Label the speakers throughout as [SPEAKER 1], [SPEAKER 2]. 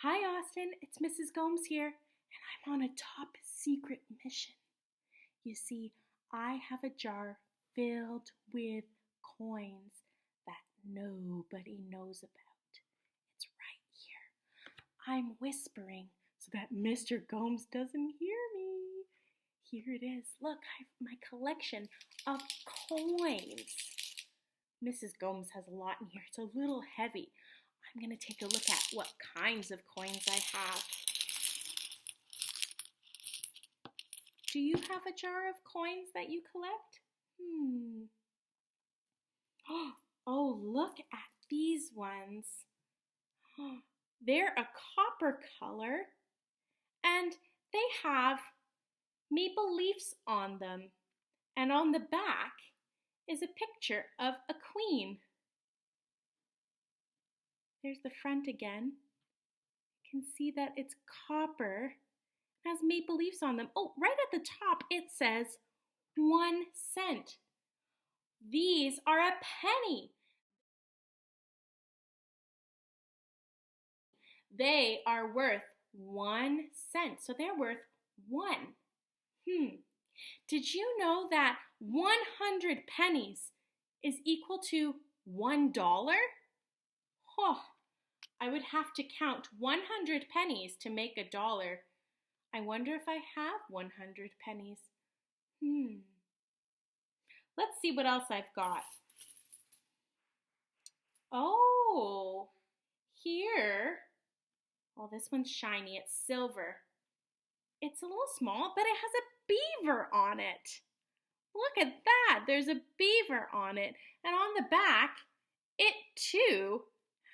[SPEAKER 1] Hi, Austin. It's Mrs. Gomes here, and I'm on a top secret mission. You see, I have a jar filled with coins that nobody knows about. It's right here. I'm whispering so that Mr. Gomes doesn't hear me. Here it is. Look, I have my collection of coins. Mrs. Gomes has a lot in here. It's a little heavy. I'm going to take a look at what kinds of coins I have. Do you have a jar of coins that you collect? Oh, look at these ones. They're a copper color and they have maple leaves on them. And on the back is a picture of a queen. There's the front again. You can see that it's copper. It has maple leaves on them. Oh, right at the top it says 1 cent. These are a penny. They are worth 1 cent, so they're worth 1. Did you know that 100 pennies is equal to $1? Oh, I would have to count 100 pennies to make a dollar. I wonder if I have 100 pennies. Let's see what else I've got. Oh, here. Oh, this one's shiny. It's silver. It's a little small, but it has a beaver on it. Look at that. There's a beaver on it. And on the back, it too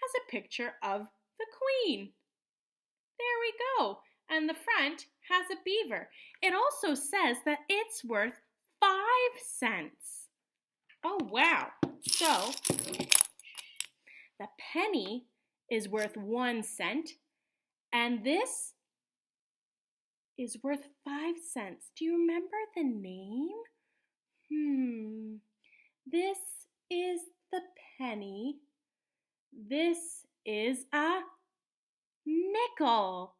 [SPEAKER 1] has a picture of the queen. There we go. And the front has a beaver. It also says that it's worth 5 cents. Oh, wow. So, the penny is worth 1 cent, and this is worth 5 cents. Do you remember the name? This is the penny. This is a nickel.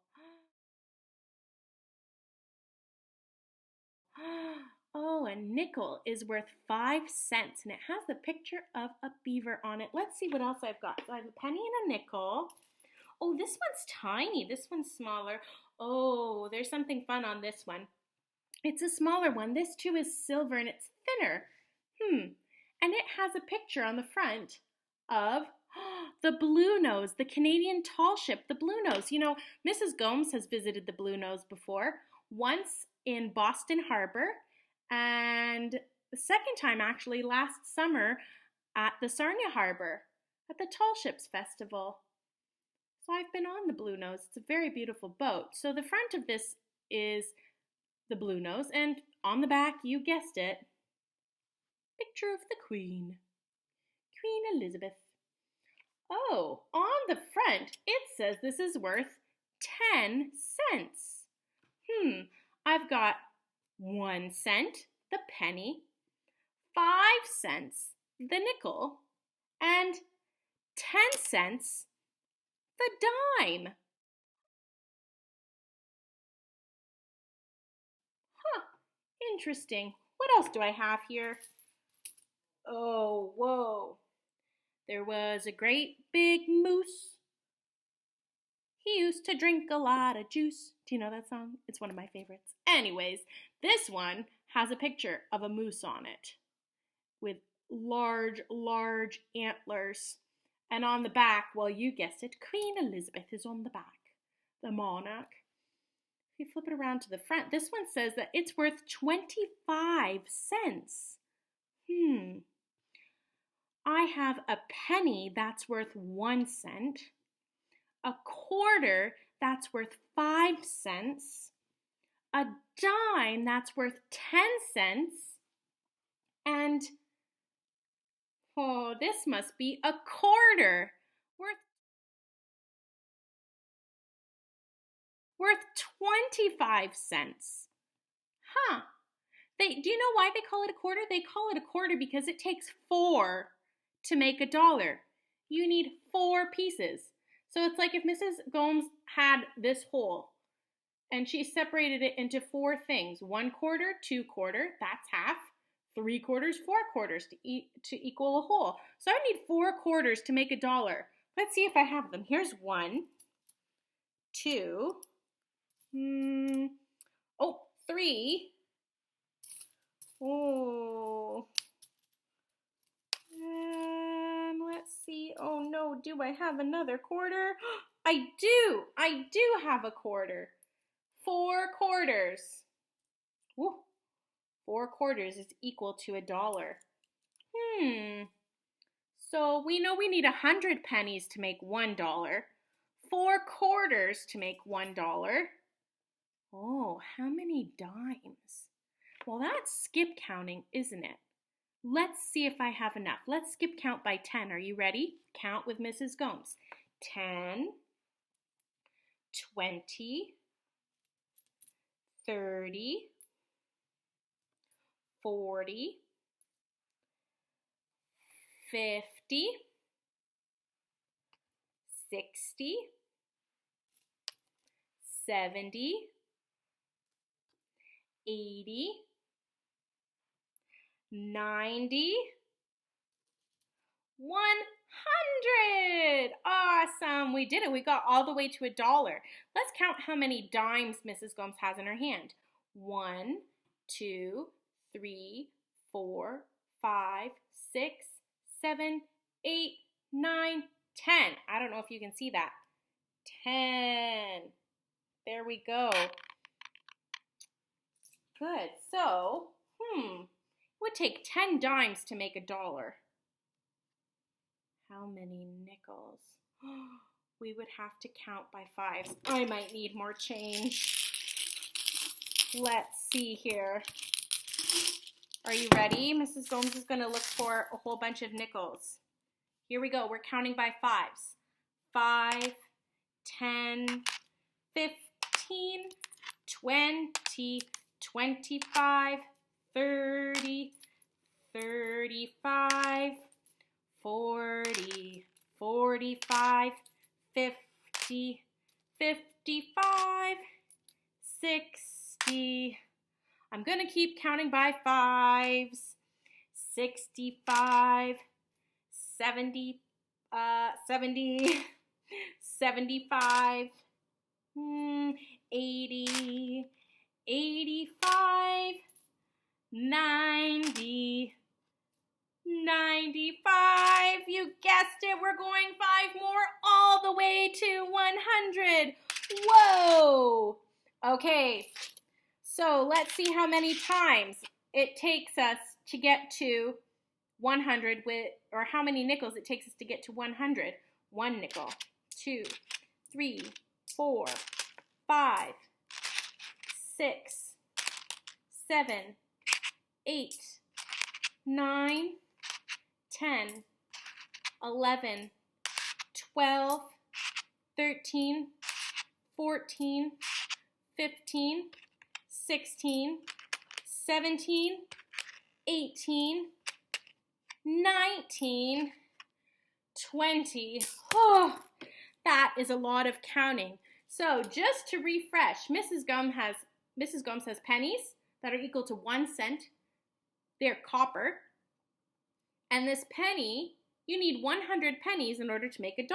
[SPEAKER 1] Oh, a nickel is worth 5 cents, and it has the picture of a beaver on it. Let's see what else I've got. So I have a penny and a nickel. Oh, this one's tiny. This one's smaller. Oh, there's something fun on this one. It's a smaller one. This too is silver, and it's thinner. And it has a picture on the front of the Blue Nose, the Canadian tall ship, the Blue Nose. You know, Mrs. Gomes has visited the Blue Nose before, once in Boston Harbor, and the second time actually last summer at the Sarnia Harbor at the Tall Ships Festival. So I've been on the Blue Nose. It's a very beautiful boat. So the front of this is the Blue Nose, and on the back, you guessed it, picture of the Queen, Queen Elizabeth. Oh, on the front, it says this is worth 10 cents. I've got 1 cent, the penny, 5 cents, the nickel, and 10 cents, the dime. Interesting. What else do I have here? Oh, whoa. There was a great big moose. He used to drink a lot of juice. Do you know that song? It's one of my favorites. Anyways, this one has a picture of a moose on it with large, large antlers. And on the back, well, you guessed it, Queen Elizabeth is on the back, the monarch. If you flip it around to the front, this one says that it's worth 25 cents. I have a penny that's worth 1 cent, a quarter that's worth 5 cents, a dime that's worth 10 cents, and oh, this must be a quarter worth 25 cents. Do you know why they call it a quarter? They call it a quarter because it takes 4 to make a dollar. You need 4 pieces. So it's like if Mrs. Gomes had this whole and she separated it into 4 things. 1 quarter, 2 quarter, that's half. 3 quarters, 4 quarters to equal a whole. So I need 4 quarters to make $1. Let's see if I have them. Here's 1, 2, 3. Oh, and let's see. Oh no, do I have another quarter? I do have a quarter. 4 quarters. Ooh, 4 quarters is equal to $1. So we know we need 100 pennies to make $1. 4 quarters to make $1. Oh, how many dimes? Well, that's skip counting, isn't it? Let's see if I have enough. Let's skip count by 10. Are you ready? Count with Mrs. Gomes. 10, 20, 30, 40, 50, 60, 70, 80, 90, 100. Awesome. We did it. We got all the way to $1. Let's count how many dimes Mrs. Gomes has in her hand. 1, 2, 3, 4, 5, 6, 7, 8, 9, 10. I don't know if you can see that. 10. There we go. Good. So, it would take 10 dimes to make $1. How many nickels? We would have to count by 5s. I might need more change. Let's see here. Are you ready? Mrs. Gomes is going to look for a whole bunch of nickels. Here we go. We're counting by 5s. 5, 10, 15, 20, 25, 30, 35, 40, 45, 50, 55, 60. I'm going to keep counting by 5s. 65, 70, 75, 80, 85, 90, 95. You guessed it. We're going 5 more all the way to 100. Whoa. Okay. So let's see how many times it takes us to get to 100 or how many nickels it takes us to get to 100. 1 nickel, 2, 3, 4, 5, 6, 7, 8, 9, 10, 11, 12, 13, 14, 15, 16, 17, 18, 19, 20. Oh, that is a lot of counting. So just to refresh, Mrs. Gomes has pennies that are equal to 1 cent. They're copper. And this penny, you need 100 pennies in order to make $1.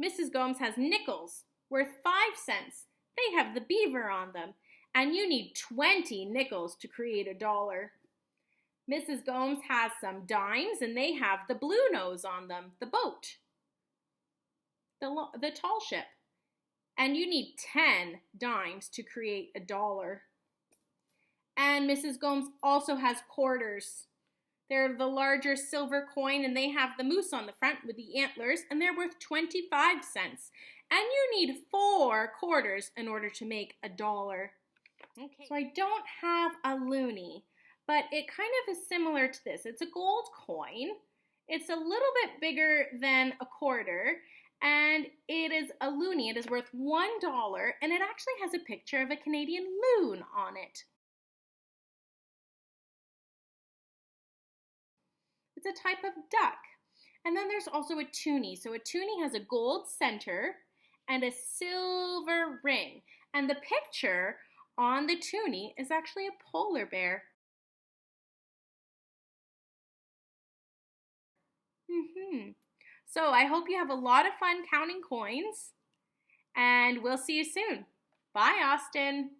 [SPEAKER 1] Mrs. Gomes has nickels worth 5 cents. They have the beaver on them. And you need 20 nickels to create $1. Mrs. Gomes has some dimes, and they have the blue nose on them, the boat, the tall ship. And you need 10 dimes to create $1. And Mrs. Gomes also has quarters. They're the larger silver coin, and they have the moose on the front with the antlers, and they're worth 25 cents. And you need 4 quarters in order to make $1. Okay. So I don't have a loonie, but it kind of is similar to this. It's a gold coin. It's a little bit bigger than a quarter, and it is a loonie. It is worth $1, and it actually has a picture of a Canadian loon on it. It's a type of duck, And then there's also a toonie. So a toonie has a gold center and a silver ring. And the picture on the toonie is actually a polar bear. So I hope you have a lot of fun counting coins, and we'll see you soon. Bye, Austin.